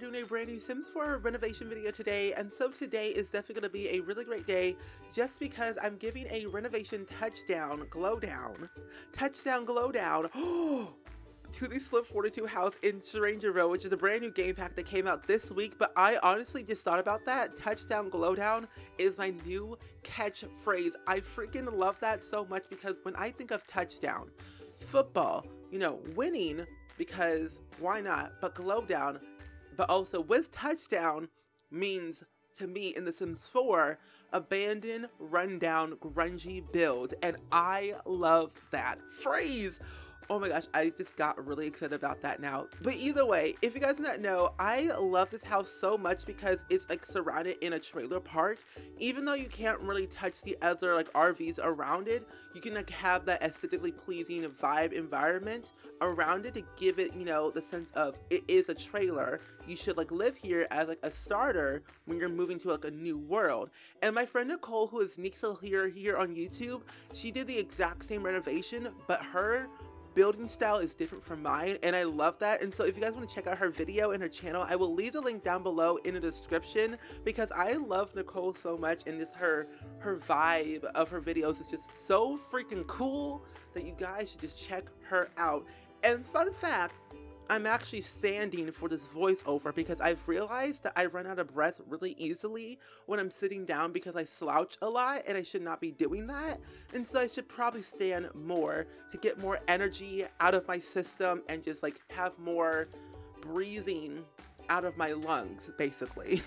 doing a brand new Sims 4 renovation video today, and so today is definitely going to be a really great day just because I'm giving a renovation touchdown glow down to the Slip 42 house in Strangerville, which is a brand new game pack that came out this week. But I honestly just thought about that. Touchdown glow down is my new catchphrase. I freaking love that so much because when I think of touchdown, football, you know, winning, because why not? But glow down, but also with touchdown means to me in The Sims 4, abandoned, rundown, grungy build. And I love that phrase. Oh my gosh, I just got really excited about that now. But either way, if you guys do not know, I love this house so much because it's like surrounded in a trailer park. Even though you can't really touch the other like RVs around it, you can like have that aesthetically pleasing vibe environment around it to give it, you know, the sense of it is a trailer. You should like live here as like a starter when you're moving to like a new world. And my friend Nicole, who is Nixel here on YouTube, she did the exact same renovation, but her building style is different from mine, and I love that. And so if you guys want to check out her video and her channel, I will leave the link down below in the description because I love Nicole so much, and just her vibe of her videos is just so freaking cool that you guys should just check her out. And fun fact, I'm actually standing for this voiceover because I've realized that I run out of breath really easily when I'm sitting down because I slouch a lot, and I should not be doing that. And so I should probably stand more to get more energy out of my system and just like have more breathing out of my lungs, basically.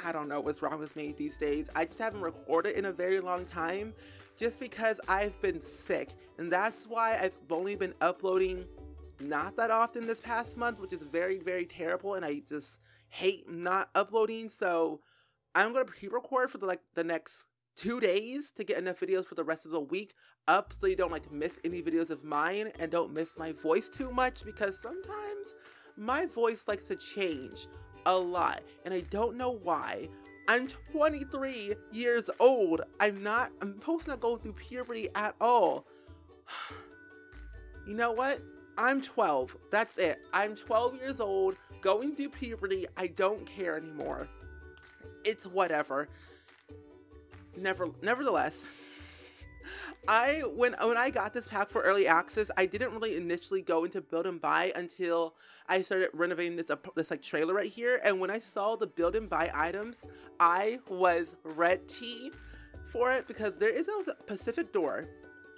I don't know what's wrong with me these days. I just haven't recorded in a very long time just because I've been sick. And that's why I've only been uploading not that often this past month, which is very, very terrible, and I just hate not uploading. So I'm gonna pre-record for the next 2 days to get enough videos for the rest of the week up so you don't like miss any videos of mine and don't miss my voice too much, because sometimes my voice likes to change a lot and I don't know why. I'm 23 years old. I'm supposed to not go through puberty at all. You know what? I'm 12. That's it. I'm 12 years old, going through puberty. I don't care anymore. It's whatever. Nevertheless, when I got this pack for early access, I didn't really initially go into build and buy until I started renovating this like trailer right here. And when I saw the build and buy items, I was ready for it because there is a Pacific door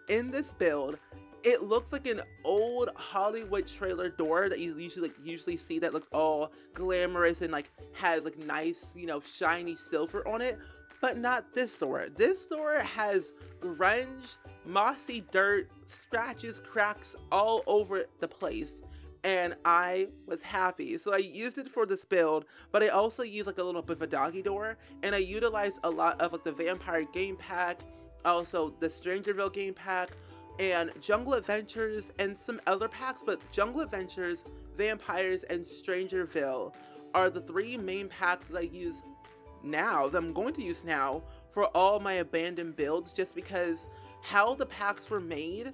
in this build. It looks like an old Hollywood trailer door that you usually see that looks all glamorous and like has like nice, you know, shiny silver on it, but not this door. This door has grunge, mossy dirt, scratches, cracks all over the place, and I was happy. So I used it for this build, but I also used like a little bit of a doggy door, and I utilized a lot of like the Vampire game pack, also the Strangerville game pack, and Jungle Adventures and some other packs. But Jungle Adventures, Vampires, and Strangerville are the 3 main packs that I use now, that I'm going to use now for all my abandoned builds, just because how the packs were made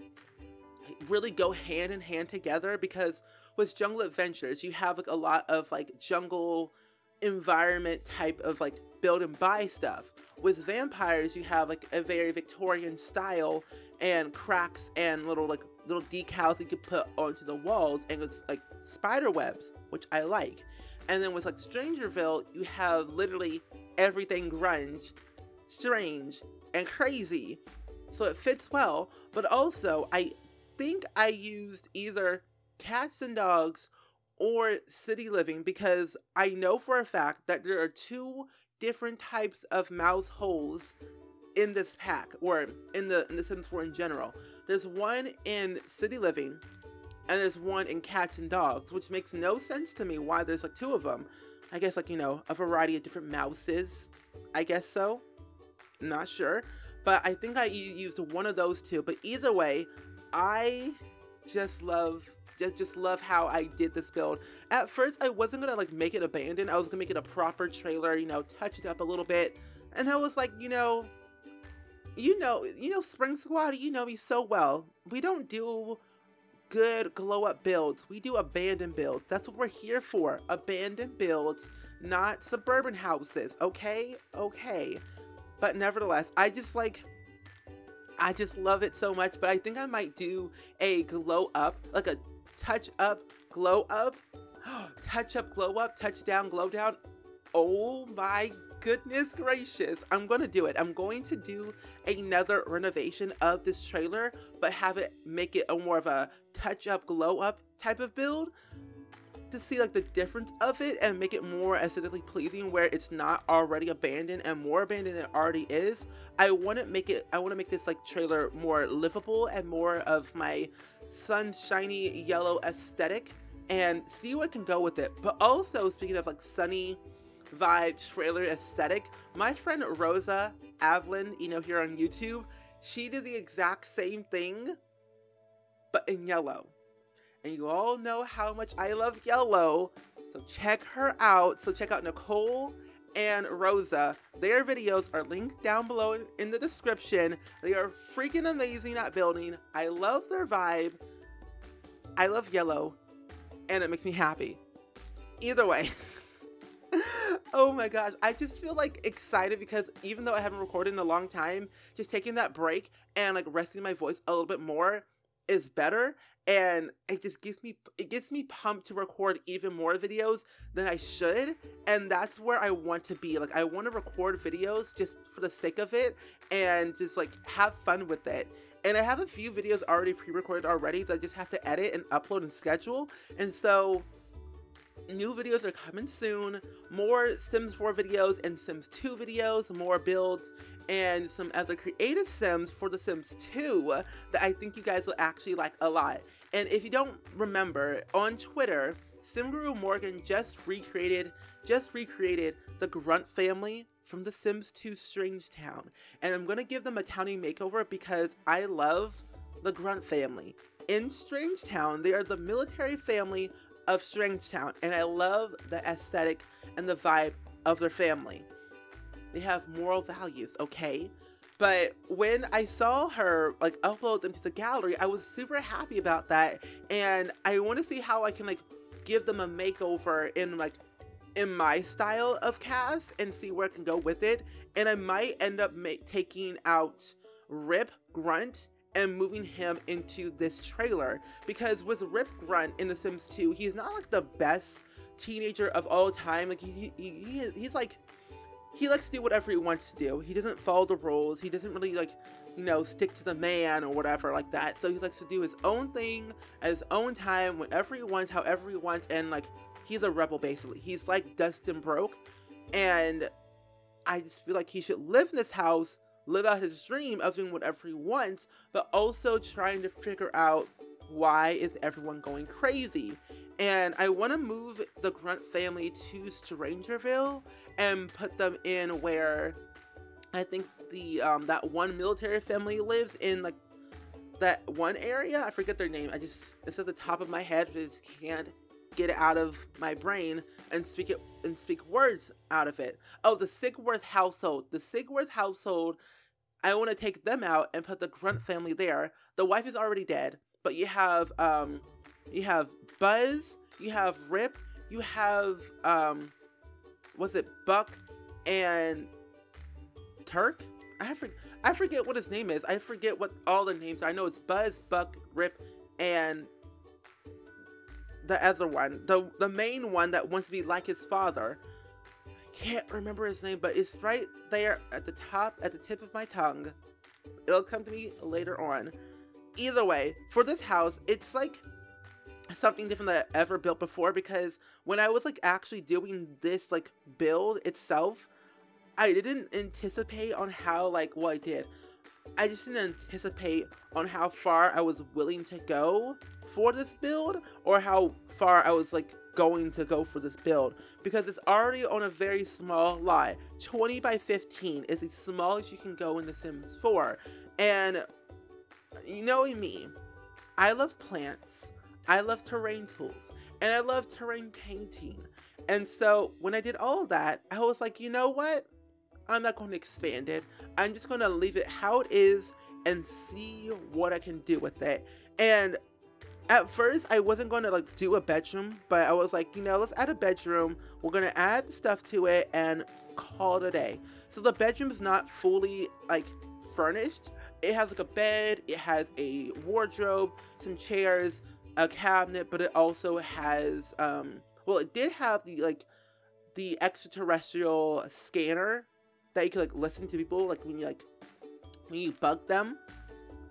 really go hand in hand together. Because with Jungle Adventures, you have like a lot of like jungle environment type of like build and buy stuff. With Vampires, you have like a very Victorian style and cracks and little decals you could put onto the walls, and it's like spider webs, which I like. And then with like Strangerville, you have literally everything grunge, strange, and crazy. So it fits well. But also, I think I used either cats and dogs or city living, because I know for a fact that there are 2 different types of mouse holes in this pack, or in the Sims 4 in general. There's one in city living, and there's one in cats and dogs, which makes no sense to me why there's like 2 of them. I guess like, you know, a variety of different mouses. I guess so. Not sure. But I think I used one of those 2. But either way, I just love how I did this build. At first, I wasn't gonna like make it abandoned. I was gonna make it a proper trailer, you know, touch it up a little bit. And I was like, you know, Spring Squad, you know me so well. We don't do good glow up builds. We do abandoned builds. That's what we're here for. Abandoned builds, not suburban houses. Okay? Okay. But nevertheless, I just love it so much. But I think I might do a glow up, like a touch up, glow up, touch up, glow up, touch down, glow down. Oh my goodness gracious. I'm going to do it. I'm going to do another renovation of this trailer, but have it make it a more of a touch up, glow up type of build to see like the difference of it and make it more aesthetically pleasing where it's not already abandoned and more abandoned than it already is. I want to make this like trailer more livable and more of my sunshiny yellow aesthetic and see what can go with it. But also, speaking of like sunny vibe trailer aesthetic, my friend Rosa Avlin, you know, here on YouTube, she did the exact same thing but in yellow. And you all know how much I love yellow, so check her out. So check out Nicole and Rosa. Their videos are linked down below in the description. They are freaking amazing at building. I love their vibe. I love yellow, and it makes me happy. Either way. Oh my gosh, I just feel like excited because even though I haven't recorded in a long time, just taking that break and like resting my voice a little bit more is better, and it just gets me pumped to record even more videos than I should, and that's where I want to be. Like, I want to record videos just for the sake of it and just like have fun with it. And I have a few videos already pre-recorded already that I just have to edit and upload and schedule, and so new videos are coming soon. More Sims 4 videos and Sims 2 videos, more builds, and some other creative Sims for The Sims 2 that I think you guys will actually like a lot. And if you don't remember, on Twitter, SimGuru Morgan just recreated the Grunt family from The Sims 2 Strangetown. And I'm gonna give them a townie makeover because I love the Grunt family. In Strangetown, they are the military family of Strangetown, and I love the aesthetic and the vibe of their family. They have moral values, okay? But when I saw her like upload them to the gallery, I was super happy about that, and I want to see how I can like give them a makeover in my style of cast and see where I can go with it. And I might end up taking out Rip Grunt and moving him into this trailer, because with Rip Grunt in The Sims 2, he's not like the best teenager of all time. Like he's like, he likes to do whatever he wants to do. He doesn't follow the rules. He doesn't really like, you know, stick to the man or whatever like that. So he likes to do his own thing at his own time, whenever he wants, however he wants, and like he's a rebel basically. He's like Dustin Broke, and I just feel like he should live in this house, live out his dream of doing whatever he wants, but also trying to figure out why is everyone going crazy. And I want to move the Grunt family to Strangerville and put them in where I think the that one military family lives in, like that one area. I forget their name. It's at the top of my head. I just can't get it out of my brain and speak words out of it. Oh, the Sigworth household. The Sigworth household. I want to take them out and put the Grunt family there. The wife is already dead, but you have Buzz, you have Rip, you have was it Buck and Turk? I forget what his name is. I forget what all the names are. I know it's Buzz, Buck, Rip, and the other one, the main one that wants to be like his father. Can't remember his name, but it's right there at the tip of my tongue. It'll come to me later on. Either way, for this house, it's like something different that I've ever built before, because when I was like actually doing this like build itself, I didn't anticipate on how like what I did. I just didn't anticipate on how far I was willing to go for this build, or how far I was like going to go for this build, because it's already on a very small lot. 20 by 15 is the smallest you can go in The Sims 4. And you know me, I love plants, I love terrain tools, and I love terrain painting. And so when I did all of that, I was like, you know what? I'm not going to expand it. I'm just going to leave it how it is and see what I can do with it. And At first, I wasn't going to like do a bedroom, but I was like, you know, let's add a bedroom. We're going to add stuff to it and call it a day. So the bedroom is not fully like furnished. It has like a bed, it has a wardrobe, some chairs, a cabinet, but it also has, well, it did have the extraterrestrial scanner that you could like listen to people like when you bug them.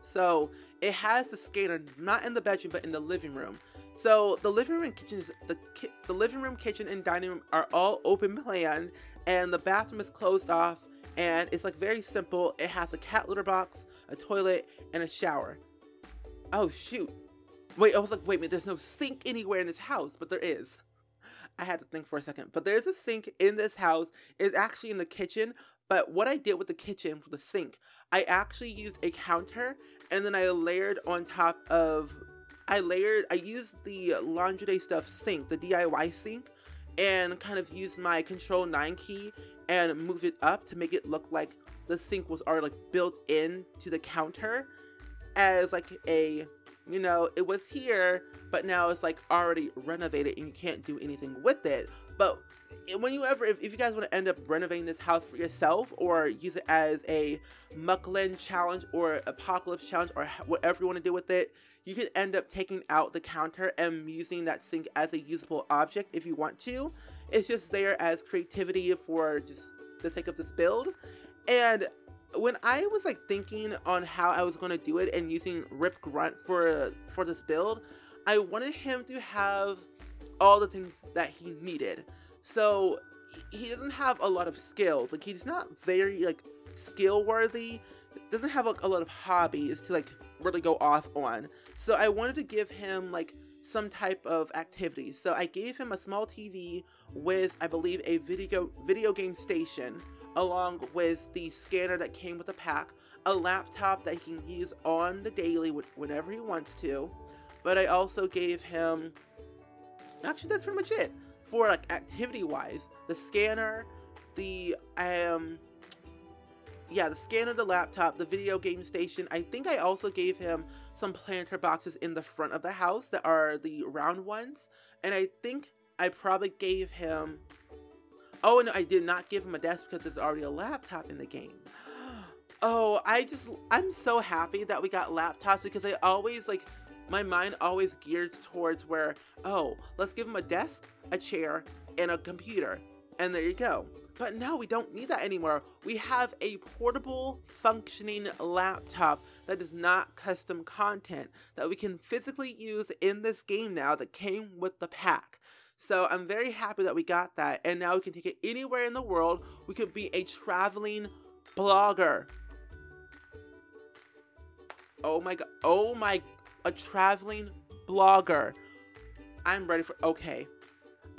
So it has the scanner not in the bedroom but in the living room. So the living room and kitchen the living room, kitchen, and dining room are all open plan, and the bathroom is closed off, and it's like very simple. It has a cat litter box, a toilet, and a shower. Oh shoot. Wait, I was like, wait a minute, there's no sink anywhere in this house, but there is. I had to think for a second. But there's a sink in this house. It's actually in the kitchen. But what I did with the kitchen for the sink, I actually used a counter, and then I layered on top of, I used the Laundry Day Stuff sink, the DIY sink, and kind of used my Control 9 key and moved it up to make it look like the sink was already like built in to the counter as like a, you know, it was here, but now it's like already renovated and you can't do anything with it. But when you ever, if you guys want to end up renovating this house for yourself or use it as a Muckland challenge or apocalypse challenge or whatever you want to do with it, you can end up taking out the counter and using that sink as a usable object if you want to. It's just there as creativity for just the sake of this build. And when I was like thinking on how I was going to do it and using Rip Grunt for this build, I wanted him to have all the things that he needed. So he doesn't have a lot of skills. Like he's not very like skill worthy. Doesn't have like a lot of hobbies to like really go off on. So I wanted to give him like some type of activity. So I gave him a small TV with, I believe, a video game station, along with the scanner that came with the pack, a laptop that he can use on the daily whenever he wants to. But I also gave him, actually that's pretty much it for like activity wise, the scanner, the scanner, the laptop, the video game station. I think I also gave him some planter boxes in the front of the house that are the round ones, and I think I probably gave him, oh no, I did not give him a desk because there's already a laptop in the game. Oh, I'm so happy that we got laptops, because I always like, my mind always gears towards where, oh, let's give him a desk, a chair, and a computer, and there you go. But no, we don't need that anymore. We have a portable, functioning laptop that is not custom content that we can physically use in this game now that came with the pack. So I'm very happy that we got that, and now we can take it anywhere in the world. We could be a traveling blogger. Oh my god, a traveling blogger. I'm ready for, okay.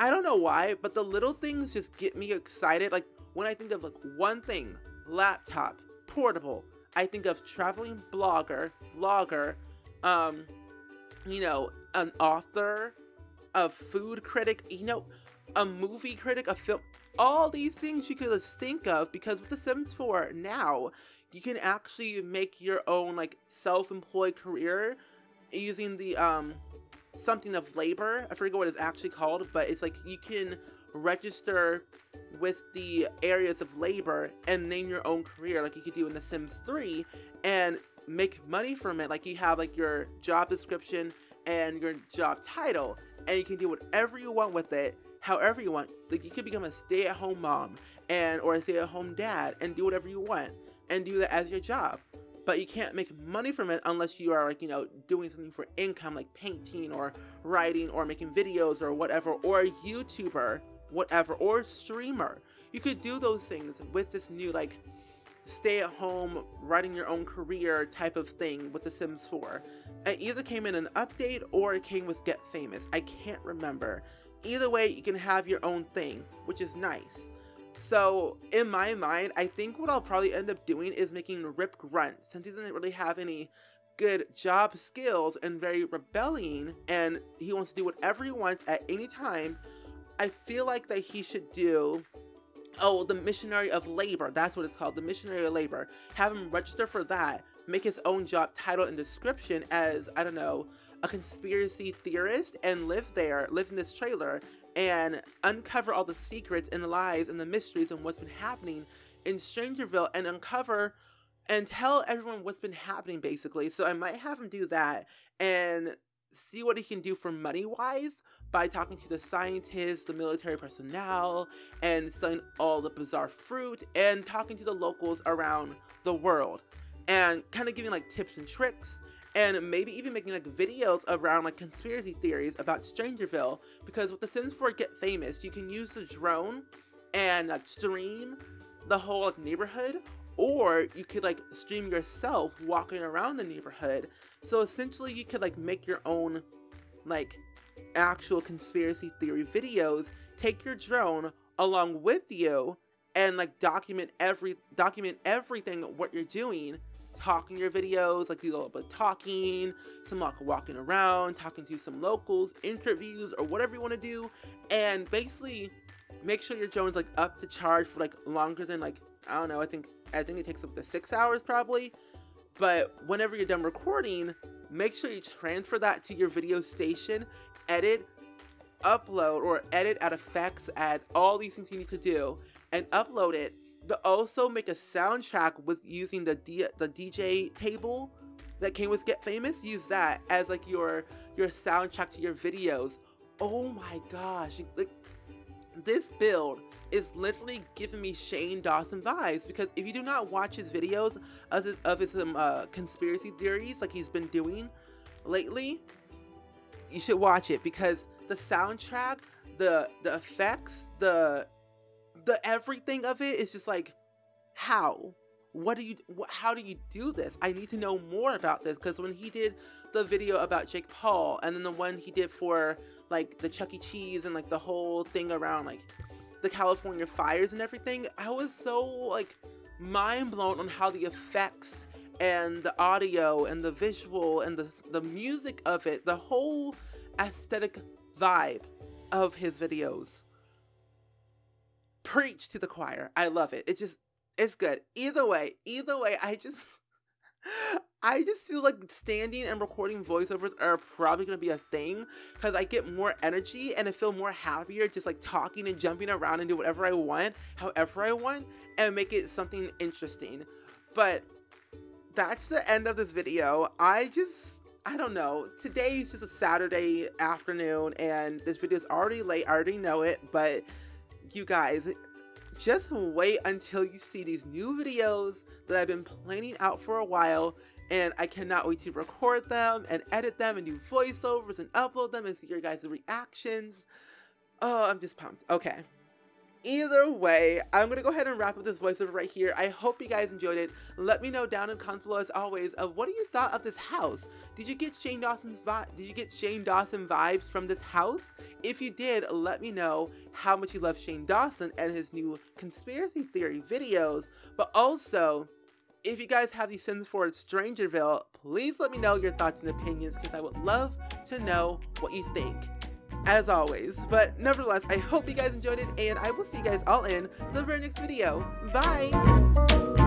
I don't know why, but the little things just get me excited. Like when I think of like one thing, laptop, portable, I think of traveling blogger, vlogger, you know, an author, a food critic, you know, a movie critic, a film, all these things you could think of, because with The Sims 4 now, you can actually make your own like self-employed career using the something of labor. I forget what it's actually called, but it's like you can register with the areas of labor and name your own career like you could do in The Sims 3 and make money from it. Like you have like your job description and your job title, and you can do whatever you want with it, however you want. Like you could become a stay-at-home mom or a stay-at-home dad and do whatever you want and do that as your job. But you can't make money from it unless you are like, you know, doing something for income, like painting or writing or making videos or whatever, or a YouTuber, whatever, or streamer. You could do those things with this new like stay at home, writing your own career type of thing with The Sims 4. It either came in an update or it came with Get Famous. I can't remember. Either way, you can have your own thing, which is nice. So, in my mind, I think what I'll probably end up doing is making Rip Grunt, since he doesn't really have any good job skills and very rebelling, and he wants to do whatever he wants at any time. I feel like that he should do, oh, the Missionary of Labor. That's what it's called, the Missionary of Labor. Have him register for that, make his own job title and description as, I don't know, a conspiracy theorist and live in this trailer, and uncover all the secrets and the lies and the mysteries and what's been happening in Strangerville, and uncover and tell everyone what's been happening, basically. So I might have him do that and see what he can do for money-wise by talking to the scientists, the military personnel, and selling all the bizarre fruit, and talking to the locals around the world, and kind of giving like tips and tricks, and maybe even making like videos around like conspiracy theories about Strangerville, because with the Sims 4 Get Famous, you can use the drone and like stream the whole like neighborhood, or you could like stream yourself walking around the neighborhood. So essentially you could like make your own like actual conspiracy theory videos, take your drone along with you, and like document everything what you're doing, talking your videos, like do a little bit of talking, some like walking around, talking to some locals, interviews, or whatever you want to do, and basically make sure your drone's like up to charge for like longer than like, I don't know, I think it takes up to 6 hours probably. But whenever you're done recording, make sure you transfer that to your video station, edit, upload, or edit, add effects, add all these things you need to do, and upload it. But also make a soundtrack with using the DJ table that came with Get Famous. Use that as like your soundtrack to your videos. Oh my gosh, like this build is literally giving me Shane Dawson vibes, because if you do not watch his videos of his conspiracy theories like he's been doing lately, you should watch it, because the soundtrack, the effects, the everything of it is just like, how do you do this? I need to know more about this, because when he did the video about Jake Paul, and then the one he did for like the Chuck E. Cheese and like the whole thing around like the California fires and everything, I was so like mind blown on how the effects and the audio and the visual and the music of it, the whole aesthetic vibe of his videos. Preach to the choir. I love it. It's good. Either way, I just feel like standing and recording voiceovers are probably going to be a thing, because I get more energy and I feel more happier just like talking and jumping around and do whatever I want, however I want, and make it something interesting. But that's the end of this video. I don't know. Today is just a Saturday afternoon and this video is already late. I already know it, but you guys, just wait until you see these new videos that I've been planning out for a while, and I cannot wait to record them and edit them and do voiceovers and upload them and see your guys' reactions. Oh, I'm just pumped. Okay. Either way, I'm going to go ahead and wrap up this voiceover right here. I hope you guys enjoyed it. Let me know down in the comments below, as always, of what you thought of this house. Did you get Shane Dawson vibes from this house? If you did, let me know how much you love Shane Dawson and his new conspiracy theory videos. But also, if you guys have these Sims 4 Strangerville, please let me know your thoughts and opinions, because I would love to know what you think, as always. But nevertheless, I hope you guys enjoyed it, and I will see you guys all in the very next video. Bye!